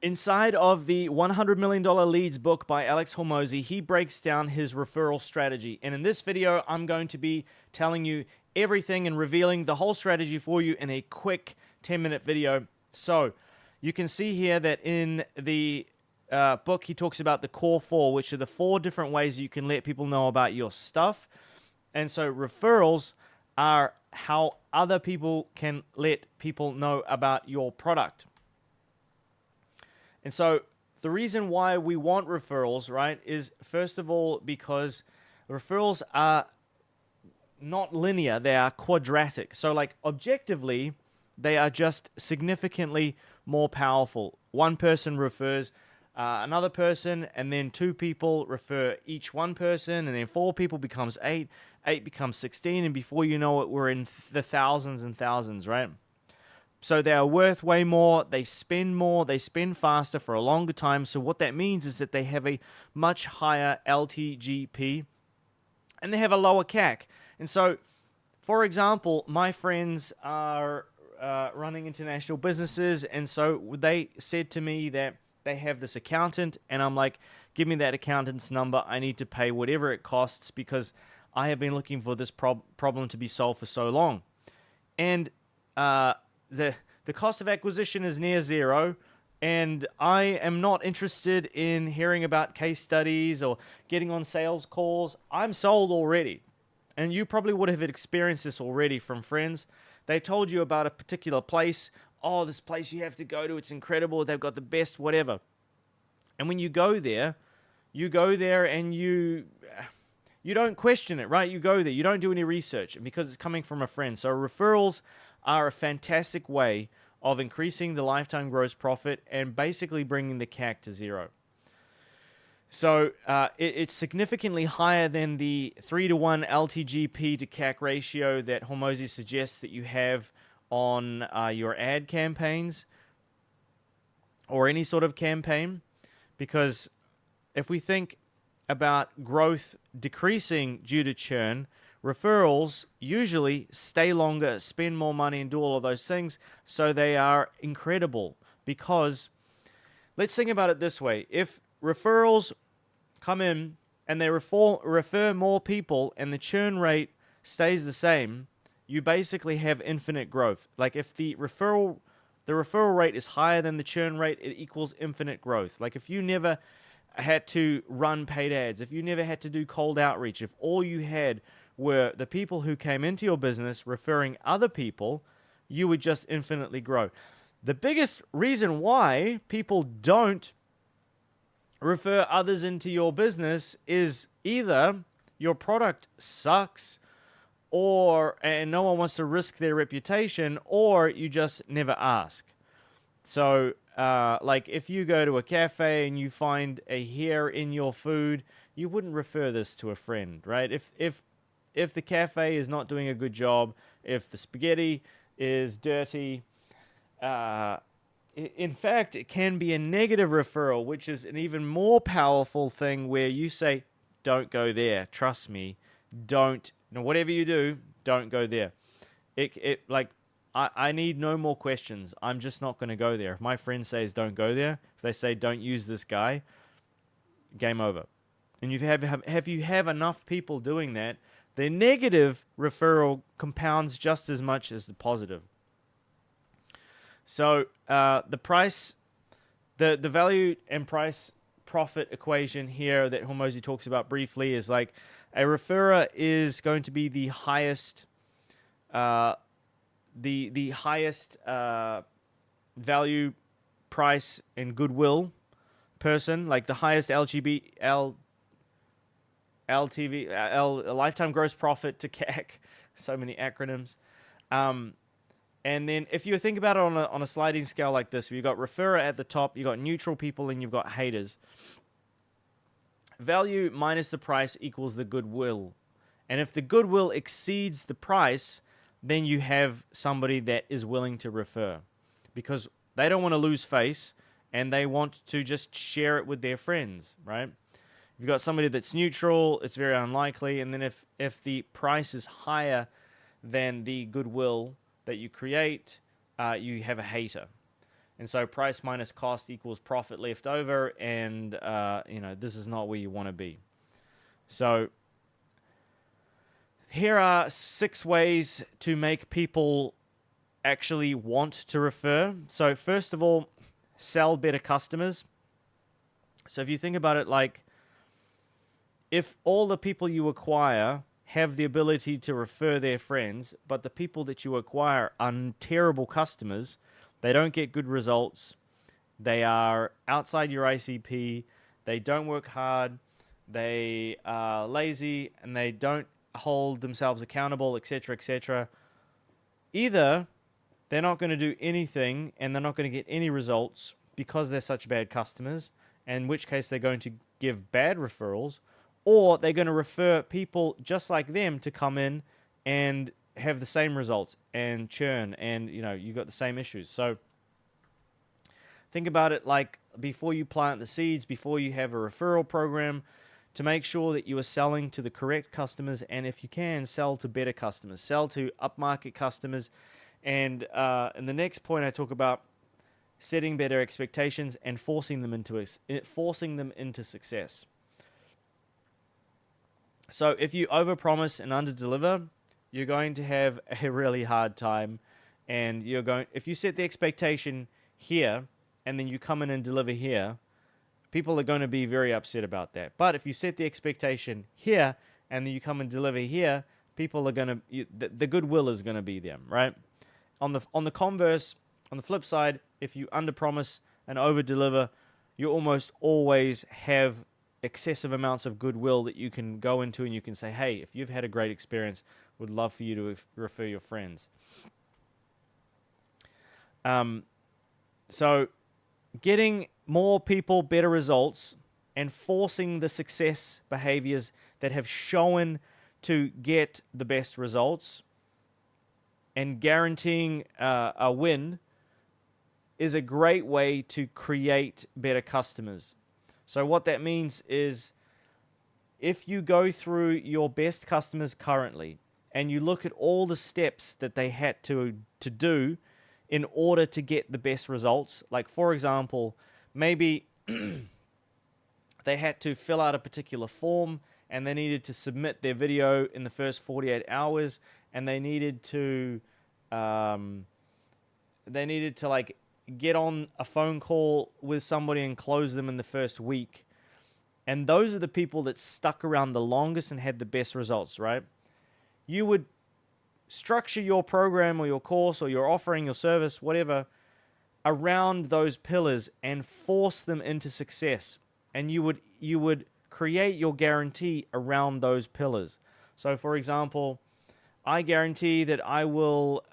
Inside of the $100 million Leads book by Alex Hormozi, he breaks down his referral strategy. And in this video, I'm going to be telling you everything and revealing the whole strategy for you in a quick 10-minute video. So you can see here that in the book, he talks about the core four, which are the 4 different ways you can let people know about your stuff. And so referrals are how other people can let people know about your product. And so the reason why we want referrals, right, is first of all because referrals are not linear, they are quadratic. So like objectively, they are just significantly more powerful. One person refers another person, and then 2 people refer each one person, and then 4 people becomes 8, 8 becomes 16, and before you know it, we're in the thousands and thousands, right? So they are worth way more, they spend faster for a longer time. So what that means is that they have a much higher LTGP and they have a lower CAC. And so, for example, my friends are running international businesses, and so they said to me that they have this accountant, and I'm like, give me that accountant's number. I need to pay whatever it costs because I have been looking for this problem to be solved for so long. And the cost of acquisition is near zero, and I am not interested in hearing about case studies or getting on sales calls. I'm sold already. And you probably would have experienced this already from friends. They told you about a particular place. Oh, this place you have to go to, it's incredible. They've got the best whatever. And when you go there and you don't question it, right? You go there. You don't do any research because it's coming from a friend. So referrals are a fantastic way of increasing the lifetime gross profit and basically bringing the CAC to zero. So it's significantly higher than the 3-to-1 LTGP to CAC ratio that Hormozi suggests that you have on your ad campaigns or any sort of campaign. Because if we think about growth decreasing due to churn, referrals usually stay longer, spend more money, and do all of those things. So they are incredible because let's think about it this way. If referrals come in and they refer more people and the churn rate stays the same, you basically have infinite growth. Like if the referral rate is higher than the churn rate, it equals infinite growth. Like if you never had to run paid ads, if you never had to do cold outreach, if all you had were the people who came into your business referring other people, you would just infinitely grow. The biggest reason why people don't refer others into your business is either your product sucks and no one wants to risk their reputation, or you just never ask. So like if you go to a cafe and you find a hair in your food, you wouldn't refer this to a friend, right? If the cafe is not doing a good job, if the spaghetti is dirty, in fact, it can be a negative referral, which is an even more powerful thing where you say, don't go there. Trust me. Don't. Whatever you do, don't go there. I need no more questions. I'm just not going to go there. If my friend says don't go there, if they say don't use this guy, game over. And if you have enough people doing that, the negative referral compounds just as much as the positive. So the value and price profit equation here that Hormozi talks about briefly is like a referrer is going to be the highest value, price, and goodwill person, like the highest lifetime gross profit to CAC. So many acronyms. And then if you think about it on a sliding scale like this, you've got referrer at the top, you've got neutral people, and you've got haters. Value minus the price equals the goodwill. And if the goodwill exceeds the price, then you have somebody that is willing to refer. Because they don't want to lose face, and they want to just share it with their friends, right? If you've got somebody that's neutral, it's very unlikely. And then if the price is higher than the goodwill that you create, you have a hater. And so price minus cost equals profit left over, and this is not where you want to be. So here are 6 ways to make people actually want to refer. So first of all, sell better customers. So if you think about it, like, if all the people you acquire have the ability to refer their friends, but the people that you acquire are terrible customers, they don't get good results, they are outside your ICP, they don't work hard, they are lazy, and they don't hold themselves accountable, etc., etc. Either they're not going to do anything and they're not going to get any results because they're such bad customers, in which case they're going to give bad referrals, or they're going to refer people just like them to come in and have the same results and churn, and you got the same issues. So think about it like, before you plant the seeds, before you have a referral program, to make sure that you are selling to the correct customers, and if you can, sell to better customers, sell to upmarket customers. And in the next point, I talk about setting better expectations and forcing them into success. So if you overpromise and underdeliver, you're going to have a really hard time. And if you set the expectation here and then you come in and deliver here, people are going to be very upset about that. But if you set the expectation here and then you come and deliver here, people are going to, the goodwill is going to be there, right? On the converse, on the flip side, if you underpromise and overdeliver, you almost always have excessive amounts of goodwill that you can go into, and you can say, hey, if you've had a great experience, would love for you to refer your friends. So getting more people better results and forcing the success behaviors that have shown to get the best results and guaranteeing a win is a great way to create better customers. So what that means is, if you go through your best customers currently and you look at all the steps that they had to do in order to get the best results, like for example, maybe they had to fill out a particular form and they needed to submit their video in the first 48 hours, and they needed to like get on a phone call with somebody and close them in the first week. And those are the people that stuck around the longest and had the best results, right? You would structure your program or your course or your offering, your service, whatever, around those pillars and force them into success. And you would create your guarantee around those pillars. So for example, I guarantee that I will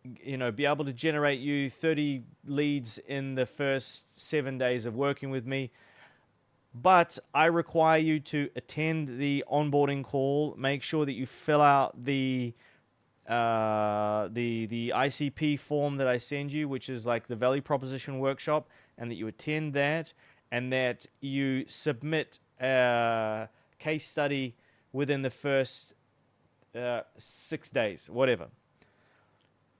be able to generate you 30 leads in the first 7 days of working with me. But I require you to attend the onboarding call, make sure that you fill out the ICP form that I send you, which is like the value proposition workshop, and that you attend that, and that you submit a case study within the first 6 days, whatever.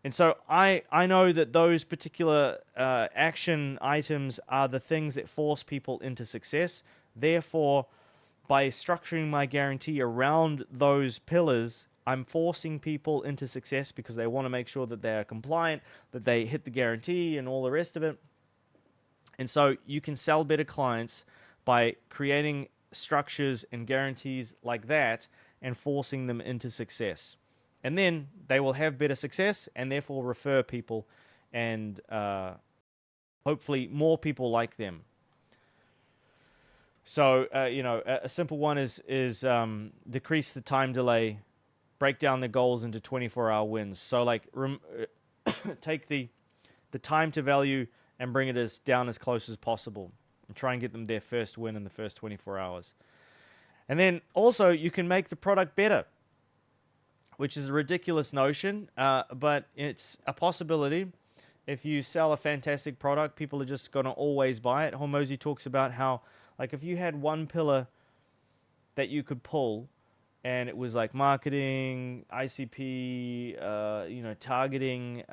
And so I know that those particular action items are the things that force people into success. Therefore, by structuring my guarantee around those pillars, I'm forcing people into success because they want to make sure that they are compliant, that they hit the guarantee and all the rest of it. And so you can sell better clients by creating structures and guarantees like that and forcing them into success. And then they will have better success and therefore refer people, and hopefully more people like them. So, a simple one is decrease the time delay, break down the goals into 24-hour wins. So like take the time to value and bring it down as close as possible and try and get them their first win in the first 24 hours. And then also you can make the product better, which is a ridiculous notion, but it's a possibility. If you sell a fantastic product, people are just going to always buy it. Hormozi talks about how, like, if you had one pillar that you could pull and it was like marketing, ICP, targeting,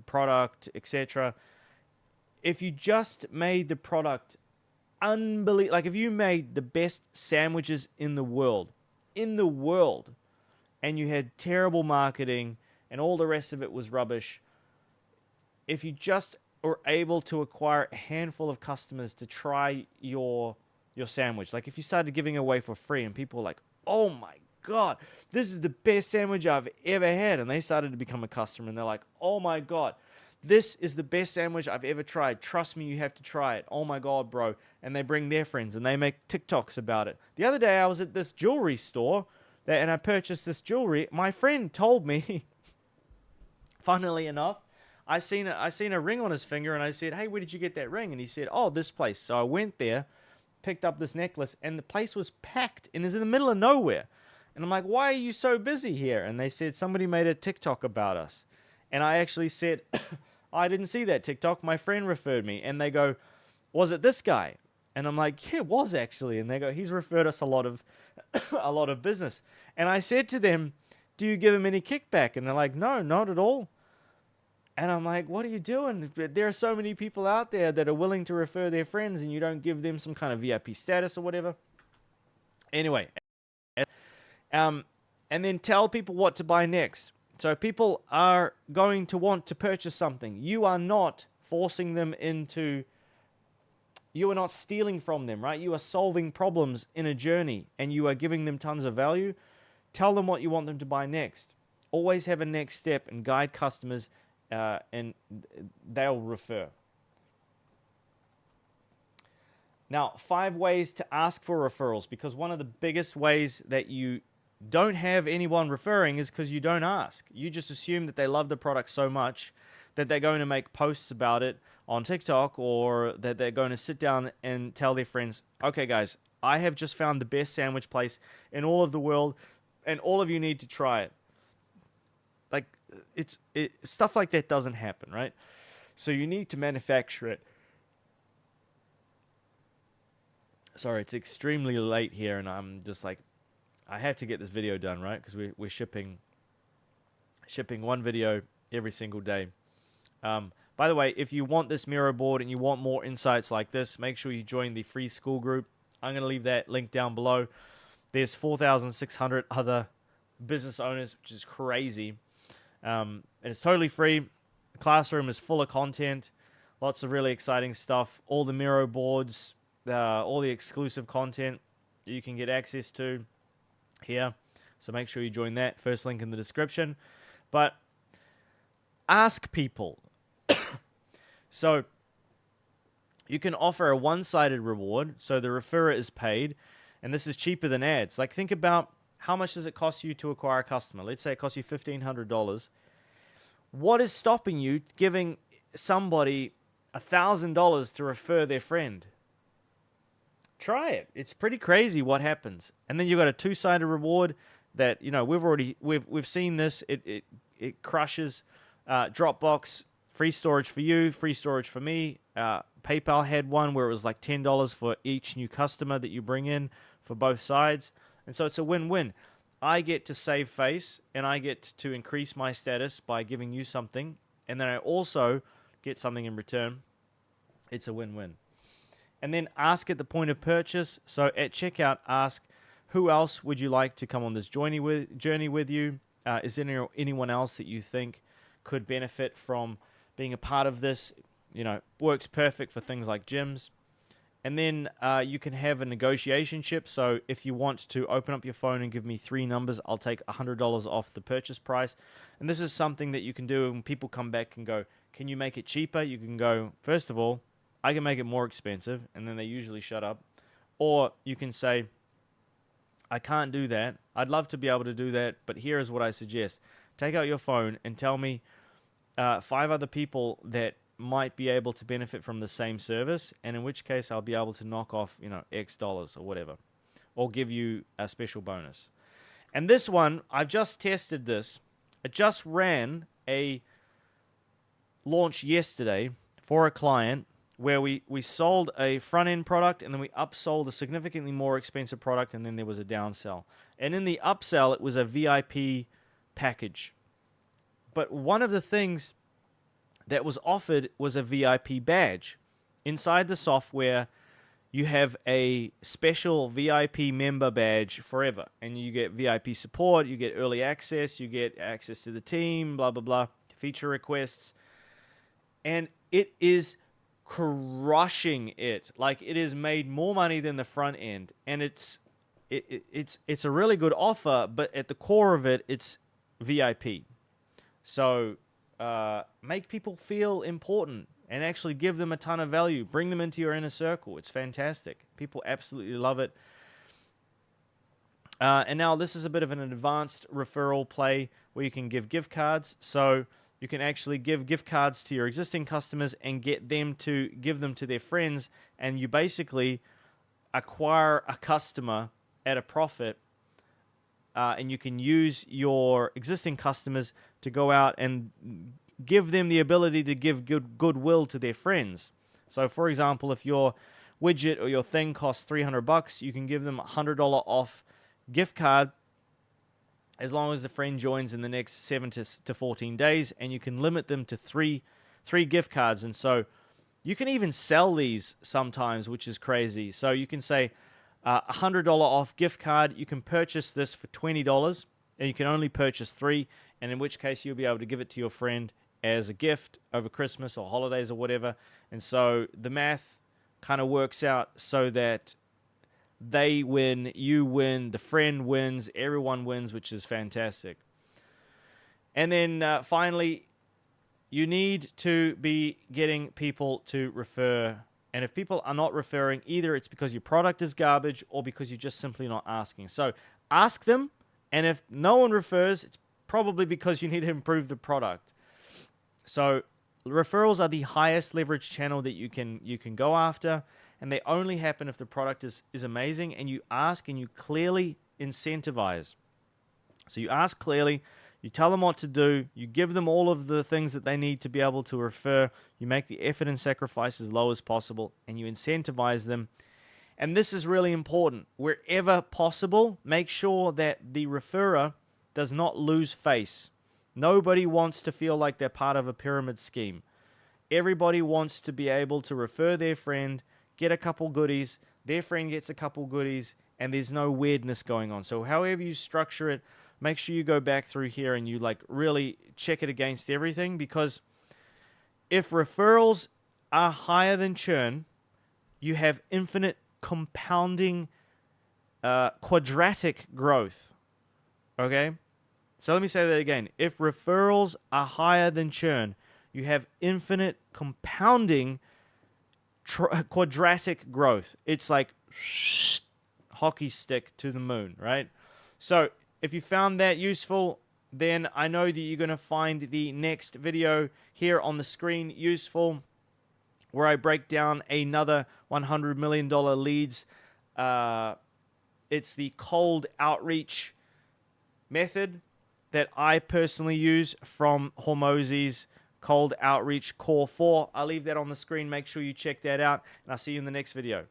product, etc. If you just made the product unbelievable, like if you made the best sandwiches in the world, and you had terrible marketing and all the rest of it was rubbish, if you just were able to acquire a handful of customers to try your sandwich, like if you started giving it away for free and people were like, oh my God, this is the best sandwich I've ever had, and they started to become a customer and they're like, oh my God, this is the best sandwich I've ever tried. Trust me, you have to try it. Oh my God, bro. And they bring their friends and they make TikToks about it. The other day I was at this jewelry store and I purchased this jewelry. My friend told me, funnily enough, I seen a ring on his finger and I said, hey, where did you get that ring? And he said, oh, this place. So I went there, picked up this necklace, and the place was packed and is in the middle of nowhere. And I'm like, why are you so busy here? And they said, somebody made a TikTok about us. And I actually said, I didn't see that TikTok. My friend referred me. And they go, was it this guy? And I'm like, yeah, it was actually. And they go, he's referred us a lot of a lot of business. And I said to them, do you give him any kickback? And they're like, no, not at all. And I'm like, what are you doing? There are so many people out there that are willing to refer their friends and you don't give them some kind of VIP status or whatever. Anyway, and then tell people what to buy next. So people are going to want to purchase something. You are not forcing them into, you are not stealing from them, right? You are solving problems in a journey and you are giving them tons of value. Tell them what you want them to buy next. Always have a next step and guide customers and they'll refer. Now, 5 ways to ask for referrals, because one of the biggest ways that you don't have anyone referring is because you don't ask. You just assume that they love the product so much that they're going to make posts about it on TikTok, or that they're going to sit down and tell their friends, okay guys, I have just found the best sandwich place in all of the world and all of you need to try it. Like, stuff like that doesn't happen, right? So you need to manufacture it. Sorry, it's extremely late here and I'm just like, I have to get this video done, right? Because we're shipping one video every single day. By the way, if you want this Miro board and you want more insights like this, make sure you join the free school group. I'm going to leave that link down below. There's 4,600 other business owners, which is crazy. And it's totally free. The classroom is full of content, lots of really exciting stuff. All the Miro boards, all the exclusive content you can get access to here. So make sure you join that. First link in the description. But ask people. So you can offer a one-sided reward, so the referrer is paid, and this is cheaper than ads. Like, think about how much does it cost you to acquire a customer. Let's say it costs you $1,500. What is stopping you giving somebody $1,000 to refer their friend? Try it. It's pretty crazy what happens. And then you've got a two-sided reward that, you know, we've seen this. It crushes. Dropbox, free storage for you, free storage for me. PayPal had one where it was like $10 for each new customer that you bring in for both sides. And so it's a win-win. I get to save face and I get to increase my status by giving you something. And then I also get something in return. It's a win-win. And then ask at the point of purchase. So at checkout, ask, who else would you like to come on this journey with you? Is there anyone else that you think could benefit from being a part of this? You know, works perfect for things like gyms. And then you can have a negotiation chip. So if you want to open up your phone and give me 3 numbers, I'll take $100 off the purchase price. And this is something that you can do when people come back and go, can you make it cheaper? You can go, first of all, I can make it more expensive, and then they usually shut up. Or you can say, I can't do that. I'd love to be able to do that, but here is what I suggest. Take out your phone and tell me 5 other people that might be able to benefit from the same service, and in which case I'll be able to knock off, you know, X dollars or whatever, or give you a special bonus. And this one, I've just tested this. I just ran a launch yesterday for a client where we sold a front-end product and then we upsold a significantly more expensive product, and then there was a downsell. And in the upsell, it was a VIP package. But one of the things that was offered was a VIP badge. Inside the software, you have a special VIP member badge forever. And you get VIP support, you get early access, you get access to the team, blah, blah, blah, feature requests. And it is crushing it. Like, it has made more money than the front end. And it's a really good offer, but at the core of it, it's VIP. So make people feel important and actually give them a ton of value. Bring them into your inner circle. It's fantastic. People absolutely love it. And now this is a bit of an advanced referral play where you can give gift cards. So you can actually give gift cards to your existing customers and get them to give them to their friends. And you basically acquire a customer at a profit, and you can use your existing customers to go out and give them the ability to give goodwill to their friends. So, for example, if your widget or your thing costs $300, you can give them a $100 off gift card as long as the friend joins in the next 7 to 14 days, and you can limit them to three gift cards. And so you can even sell these sometimes, which is crazy. So you can say, $100 off gift card, you can purchase this for $20, and you can only purchase 3, and in which case you'll be able to give it to your friend as a gift over Christmas or holidays or whatever. And so the math kind of works out so that they win, you win, the friend wins, everyone wins, which is fantastic. And then finally, you need to be getting people to refer. And if people are not referring, either it's because your product is garbage or because you're just simply not asking. So ask them, and if no one refers, it's probably because you need to improve the product. So referrals are the highest leverage channel that you can go after, and they only happen if the product is amazing, and you ask and you clearly incentivize. So you ask clearly, you tell them what to do, you give them all of the things that they need to be able to refer, you make the effort and sacrifice as low as possible, and you incentivize them. And this is really important. Wherever possible, make sure that the referrer does not lose face. Nobody wants to feel like they're part of a pyramid scheme. Everybody wants to be able to refer their friend, get a couple goodies, their friend gets a couple goodies, and there's no weirdness going on. So however you structure it, make sure you go back through here and you like really check it against everything, because if referrals are higher than churn, you have infinite compounding quadratic growth. Okay? So let me say that again. If referrals are higher than churn, you have infinite compounding quadratic growth. It's like hockey stick to the moon, right? So if you found that useful, then I know that you're going to find the next video here on the screen useful, where I break down another $100 million leads. It's the cold outreach method that I personally use from Hormozi's Cold Outreach Core 4. I'll leave that on the screen. Make sure you check that out, and I'll see you in the next video.